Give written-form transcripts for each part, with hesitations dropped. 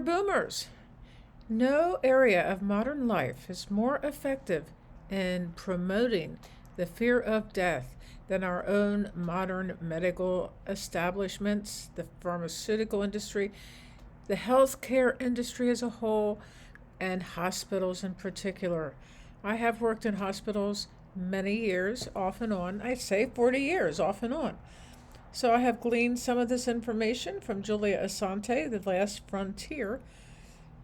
boomers. No area of modern life is more effective in promoting the fear of death than our own modern medical establishments, the pharmaceutical industry, the healthcare industry as a whole, and hospitals in particular. I have worked in hospitals many years, off and on. I say 40 years, off and on. So I have gleaned some of this information from Julia Asante, The Last Frontier,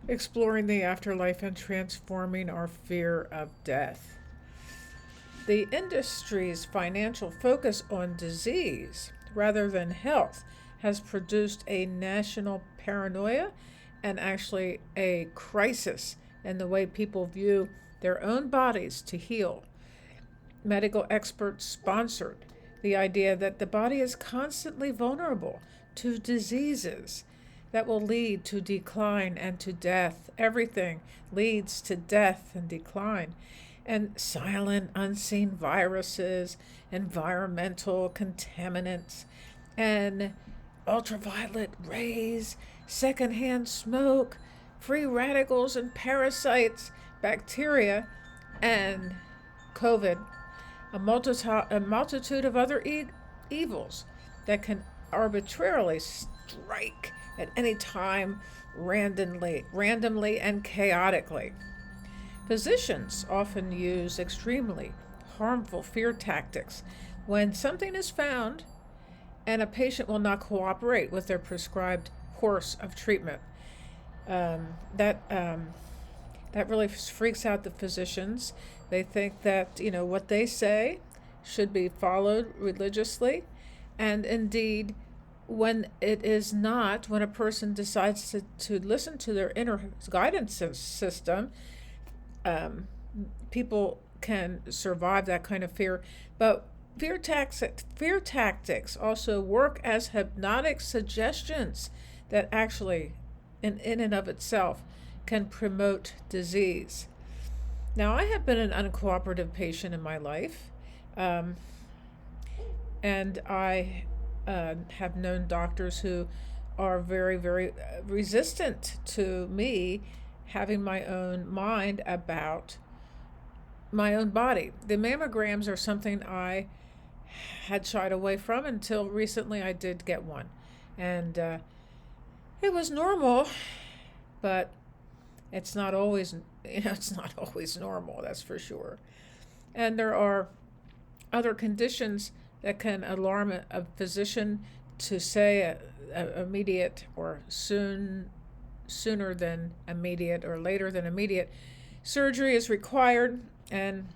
exploring the afterlife and transforming our fear of death. The industry's financial focus on disease rather than health has produced a national paranoia and actually a crisis in the way people view their own bodies to heal. Medical experts sponsored the idea that the body is constantly vulnerable to diseases that will lead to decline and to death. Everything leads to death and decline. And silent, unseen viruses, environmental contaminants, and ultraviolet rays, secondhand smoke, free radicals and parasites, bacteria, and COVID, a multitude of other evils that can arbitrarily strike at any time, randomly and chaotically. Physicians often use extremely harmful fear tactics when something is found and a patient will not cooperate with their prescribed course of treatment. That really freaks out the physicians. They think that what they say should be followed religiously, and indeed, when it is not, when a person decides to listen to their inner guidance system, people can survive that kind of fear. But fear tactics also work as hypnotic suggestions that actually, in and of itself, can promote disease. Now, I have been an uncooperative patient in my life, and I have known doctors who are very, very resistant to me having my own mind about my own body. The mammograms are something I had shied away from until recently. I did get one, and it was normal, but it's not always normal, that's for sure. And there are other conditions that can alarm a physician to say immediate or sooner than immediate or later than immediate surgery is required, and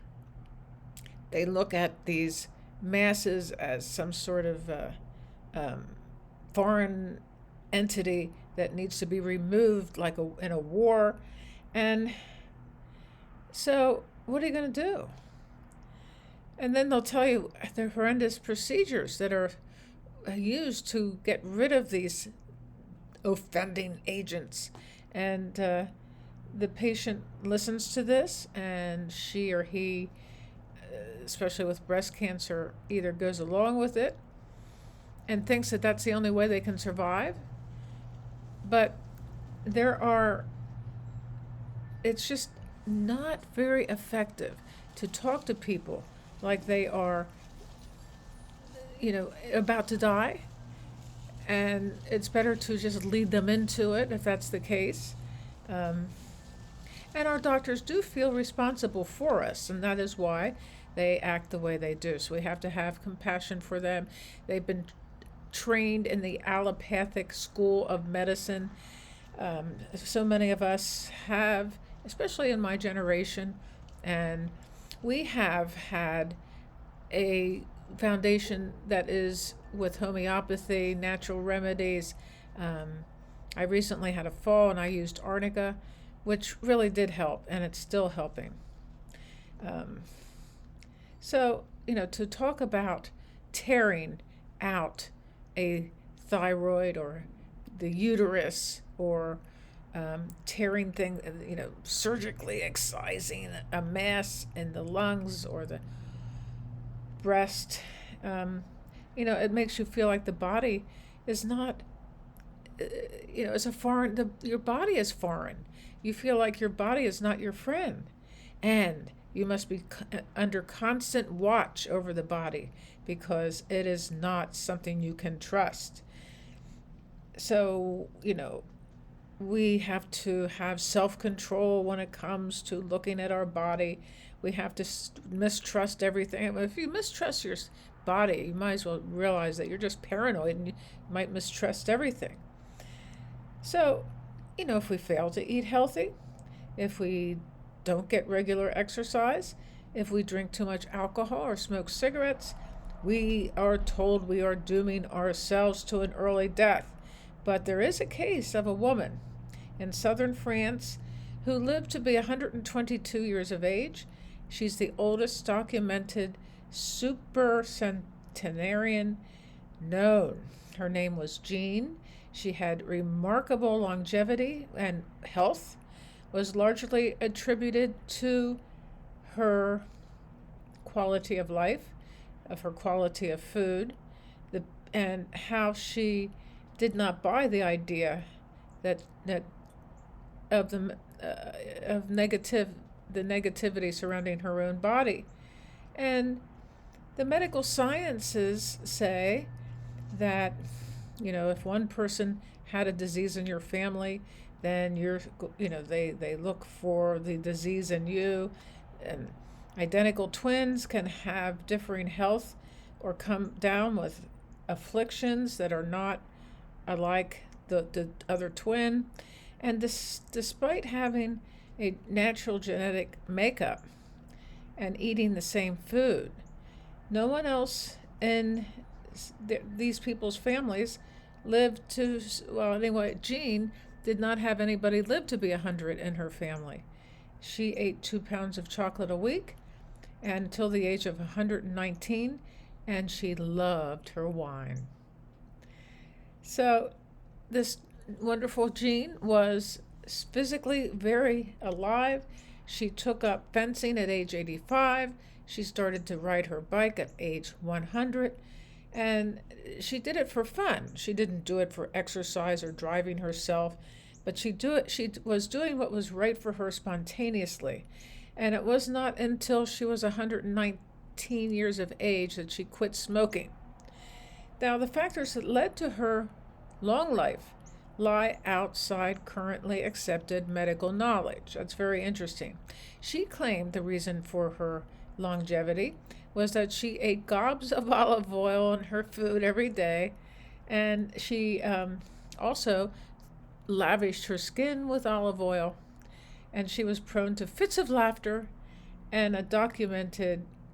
they look at these masses as some sort of foreign entity that needs to be removed, like in a war. And so what are you going to do? And then they'll tell you the horrendous procedures that are used to get rid of these offending agents. And the patient listens to this, and she or he, especially with breast cancer, either goes along with it and thinks that that's the only way they can survive. But it's just not very effective to talk to people like they are, about to die. And it's better to just lead them into it if that's the case. And our doctors do feel responsible for us, and that is why they act the way they do. So we have to have compassion for them. They've been trained in the allopathic school of medicine. So many of us have, especially in my generation, and we have had a foundation that is with homeopathy, natural remedies. I recently had a fall and I used arnica, which really did help, and it's still helping. So, to talk about tearing out a thyroid or the uterus, or tearing things, surgically excising a mass in the lungs or the breast, it makes you feel like the body is not it's a foreign, your body is foreign. You feel like your body is not your friend. And you must be under constant watch over the body because it is not something you can trust. So, we have to have self-control when it comes to looking at our body. We have to mistrust everything. If you mistrust your body, you might as well realize that you're just paranoid and you might mistrust everything. So, if we fail to eat healthy, if we don't get regular exercise, if we drink too much alcohol or smoke cigarettes, we are told we are dooming ourselves to an early death. But there is a case of a woman in southern France who lived to be 122 years of age. She's the oldest documented supercentenarian known. Her name was Jean. She had remarkable longevity and health, was largely attributed to her quality of life, of her quality of food, and how she did not buy the idea that of the negativity surrounding her own body. And the medical sciences say that if one person had a disease in your family, then they look for the disease in you. And identical twins can have differing health or come down with afflictions that are not alike the other twin. And despite having a natural genetic makeup and eating the same food, no one else in these people's families lived to, anyway, Jean did not have anybody live to be 100 in her family. She ate 2 pounds of chocolate a week until the age of 119, and she loved her wine. So this wonderful Jean was physically very alive. She took up fencing at age 85. She started to ride her bike at age 100. And she did it for fun. She didn't do it for exercise or driving herself, but she was doing what was right for her spontaneously. And it was not until she was 119 years of age that she quit smoking. Now, the factors that led to her long life lie outside currently accepted medical knowledge. That's very interesting. She claimed the reason for her longevity was that she ate gobs of olive oil in her food every day, and she also lavished her skin with olive oil, and she was prone to fits of laughter and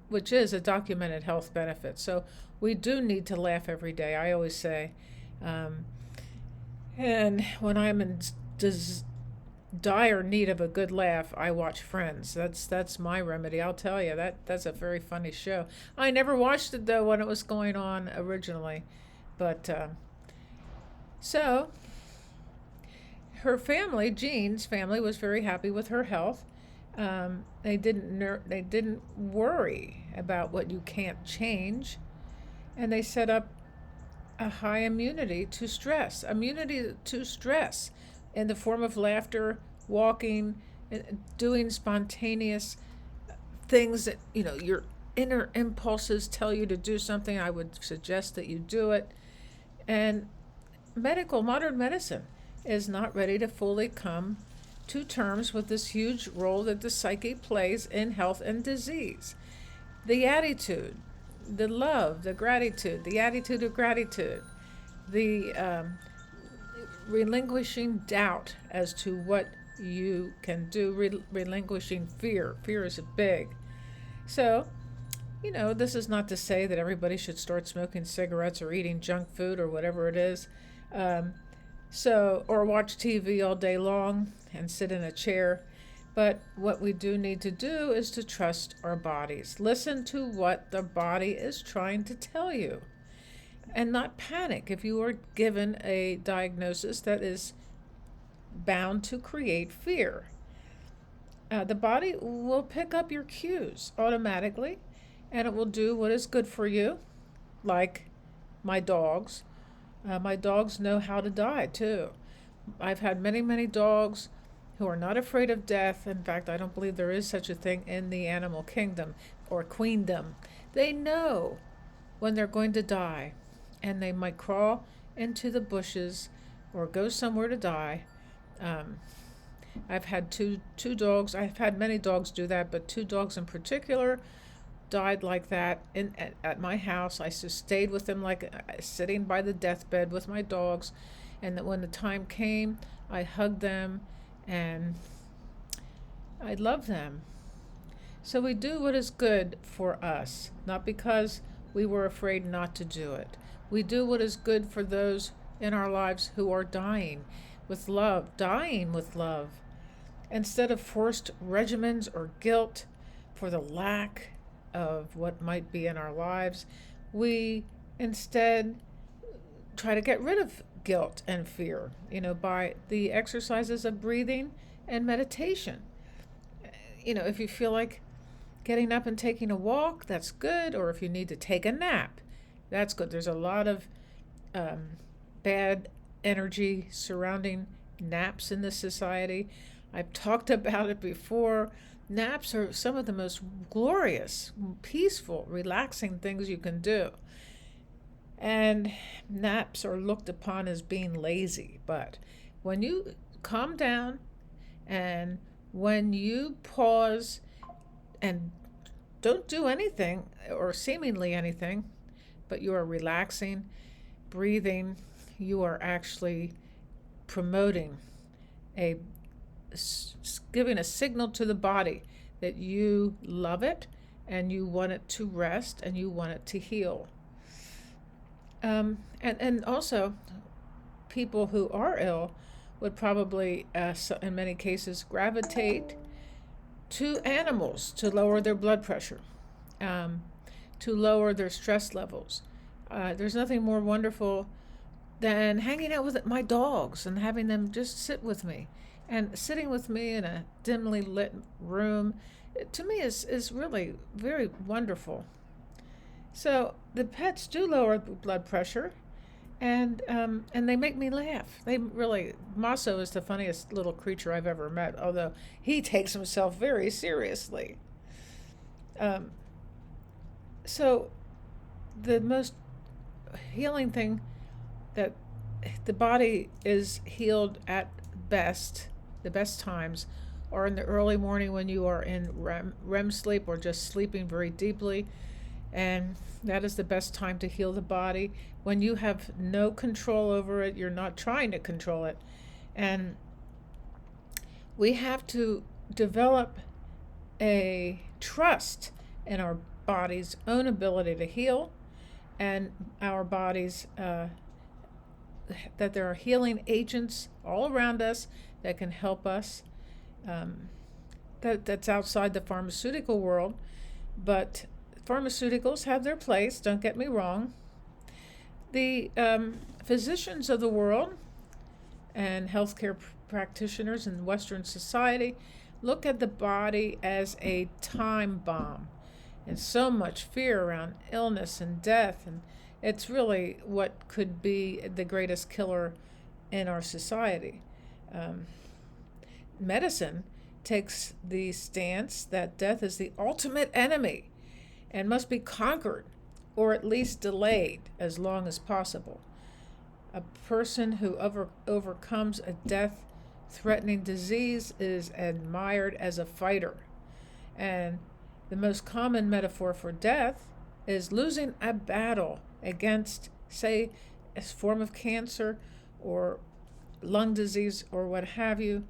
which is a documented health benefit. So we do need to laugh every day, I always say. And when I'm in dire need of a good laugh, I watch Friends. That's my remedy. I'll tell you, that's a very funny show. I never watched it though when it was going on originally, but so her family, Jean's family, was very happy with her health. They didn't worry about what you can't change, and they set up a high immunity to stress in the form of laughter, walking, doing spontaneous things that, your inner impulses tell you to do something. I would suggest that you do it. And modern medicine is not ready to fully come to terms with this huge role that the psyche plays in health and disease. The attitude, the love, the gratitude, the attitude of gratitude, the relinquishing doubt as to what you can do, relinquishing fear. Fear is big. So, this is not to say that everybody should start smoking cigarettes or eating junk food or whatever it is. Or watch TV all day long and sit in a chair. But what we do need to do is to trust our bodies. Listen to what the body is trying to tell you. And not panic if you are given a diagnosis that is bound to create fear. The body will pick up your cues automatically, and it will do what is good for you, like my dogs My dogs know how to die too. I've had many, many dogs who are not afraid of death. In fact, I don't believe there is such a thing in the animal kingdom or queendom. They know when they're going to die, and they might crawl into the bushes or go somewhere to die. Um, I've had two dogs. I've had many dogs do that, but two dogs in particular died like that at my house. I just stayed with them, like sitting by the deathbed with my dogs, and that when the time came, I hugged them and I loved them. So we do what is good for us, not because we were afraid not to do it. We do what is good for those in our lives who are dying dying with love, instead of forced regimens or guilt for the lack of what might be in our lives. We instead try to get rid of guilt and fear, by the exercises of breathing and meditation. If you feel like getting up and taking a walk, that's good. Or if you need to take a nap, that's good. There's a lot of bad energy surrounding naps in this society. I've talked about it before. Naps are some of the most glorious, peaceful, relaxing things you can do. And naps are looked upon as being lazy. But when you calm down and when you pause and don't do anything or seemingly anything, but you are relaxing, breathing, you are actually promoting giving a signal to the body that you love it and you want it to rest and you want it to heal. And also, people who are ill would probably, in many cases, gravitate to animals to lower their blood pressure, to lower their stress levels. There's nothing more wonderful than hanging out with my dogs and having them just sit with me. And sitting with me in a dimly lit room, to me, is really very wonderful. So the pets do lower blood pressure, and they make me laugh. Maso is the funniest little creature I've ever met, although he takes himself very seriously. So the most healing thing, that the body is healed at best, the best times are in the early morning when you are in REM sleep or just sleeping very deeply. And that is the best time to heal the body. When you have no control over it, you're not trying to control it. And we have to develop a trust in our body's own ability to heal, and our bodies, that there are healing agents all around us that can help us. That's outside the pharmaceutical world, but pharmaceuticals have their place, don't get me wrong. The physicians of the world and healthcare practitioners in Western society look at the body as a time bomb, and so much fear around illness and death, and it's really what could be the greatest killer in our society. Medicine takes the stance that death is the ultimate enemy and must be conquered, or at least delayed as long as possible. A person who overcomes a death-threatening disease is admired as a fighter. And the most common metaphor for death is losing a battle against, say, a form of cancer or lung disease or what have you.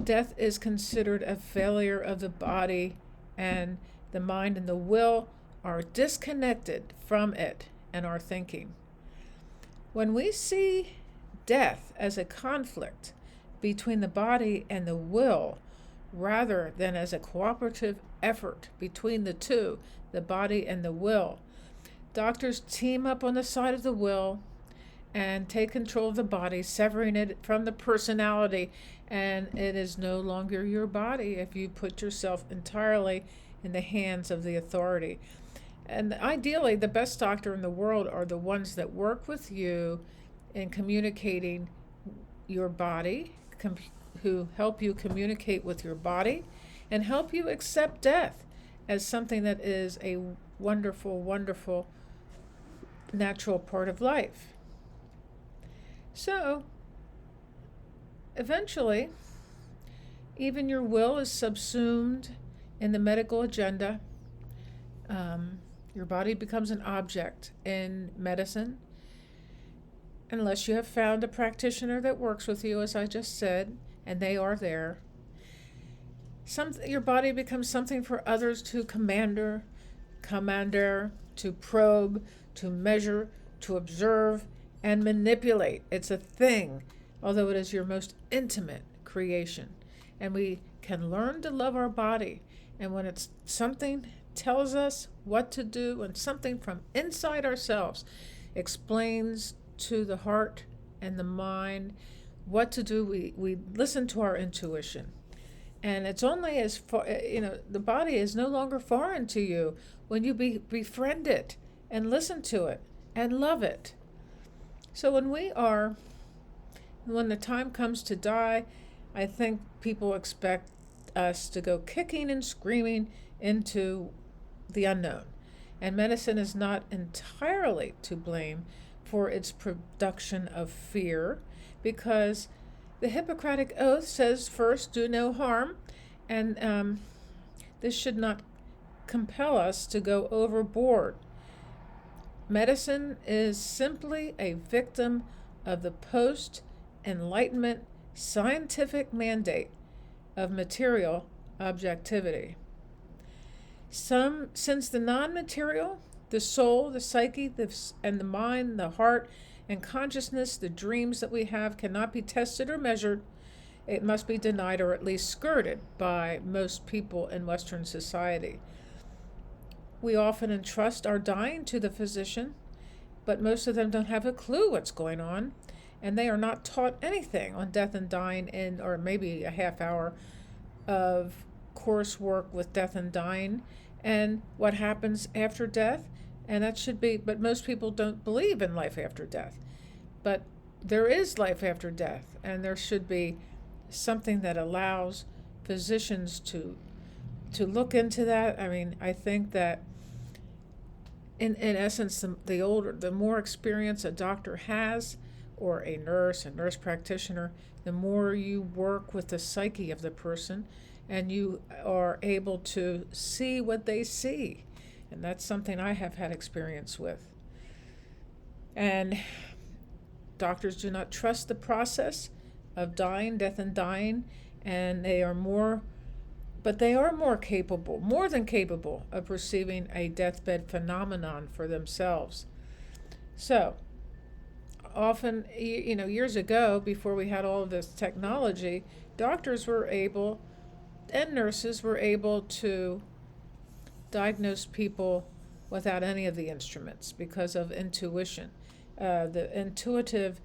Death is considered a failure of the body, and the mind and the will are disconnected from it and our thinking. When we see death as a conflict between the body and the will, rather than as a cooperative effort between the two, the body and the will, doctors team up on the side of the will and take control of the body, severing it from the personality, and it is no longer your body if you put yourself entirely in the hands of the authority. And ideally, the best doctor in the world are the ones that work with you in communicating your body, who help you communicate with your body and help you accept death as something that is a wonderful, wonderful, natural part of life. So, eventually, even your will is subsumed in the medical agenda. Your body becomes an object in medicine, unless you have found a practitioner that works with you, as I just said, and they are there. Your body becomes something for others to commander, to probe, to measure, to observe, and manipulate. It's a thing, although it is your most intimate creation. And we can learn to love our body. And when it's something tells us what to do, and something from inside ourselves explains to the heart and the mind what to do, we listen to our intuition. And it's only as far, the body is no longer foreign to you when you befriend it and listen to it and love it. So when the time comes to die, I think people expect us to go kicking and screaming into the unknown. And medicine is not entirely to blame for its production of fear, because the Hippocratic Oath says, first, do no harm, and this should not compel us to go overboard. Medicine is simply a victim of the post-Enlightenment scientific mandate of material objectivity. Since the non-material, the soul, the psyche, and the mind, the heart, and consciousness, the dreams that we have, cannot be tested or measured, it must be denied or at least skirted by most people in Western society. We often entrust our dying to the physician, but most of them don't have a clue what's going on, and they are not taught anything on death and dying or maybe a half hour of coursework with death and dying and what happens after death. And that should be, but most people don't believe in life after death. But there is life after death, and there should be something that allows physicians to look into that. I mean, I think that in essence, the more experience a doctor has, or a nurse practitioner, the more you work with the psyche of the person, and you are able to see what they see. And that's something I have had experience with. And doctors do not trust the process of death and dying, and they are more capable, more than capable, of perceiving a deathbed phenomenon for themselves. So, often, years ago, before we had all of this technology, doctors were able, and nurses were able to diagnose people without any of the instruments because of intuition. The intuitive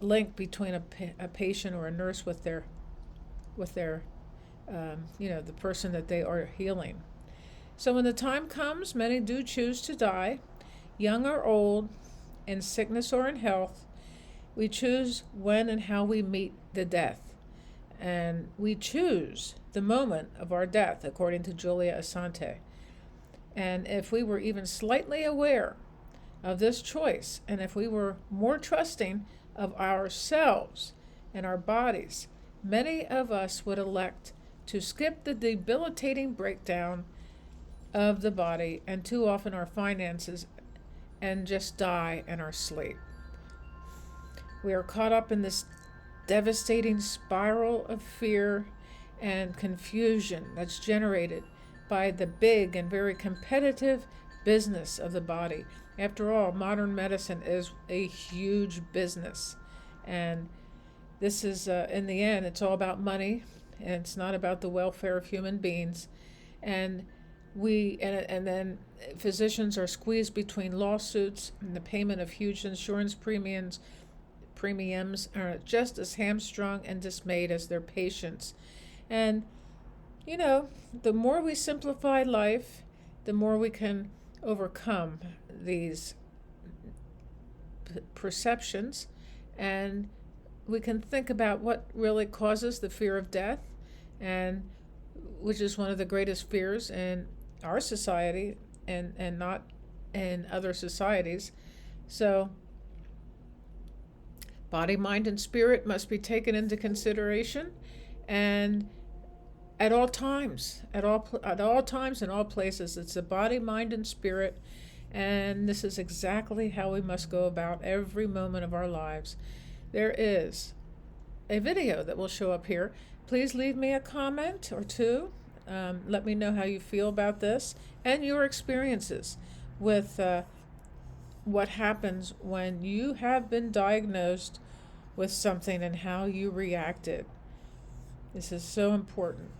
link between a patient or a nurse with their the person that they are healing. So when the time comes, many do choose to die, young or old, in sickness or in health. We choose when and how we meet the death. And we choose the moment of our death, according to Julia Asante. And if we were even slightly aware of this choice, and if we were more trusting of ourselves and our bodies, many of us would elect to skip the debilitating breakdown of the body, and too often our finances, and just die in our sleep. We are caught up in this devastating spiral of fear and confusion that's generated by the big and very competitive business of the body. After all, modern medicine is a huge business, and this is, in the end, it's all about money, and it's not about the welfare of human beings. And then physicians are squeezed between lawsuits and the payment of huge insurance premiums are just as hamstrung and dismayed as their patients. And the more we simplify life, the more we can overcome these perceptions, and we can think about what really causes the fear of death, and which is one of the greatest fears in our society and not in other societies. So body, mind, and spirit must be taken into consideration, and at all times, at all times and all places, it's the body, mind, and spirit, and this is exactly how we must go about every moment of our lives. There is a video that will show up here. Please leave me a comment or two. Let me know how you feel about this and your experiences with what happens when you have been diagnosed with something and how you reacted. This is so important.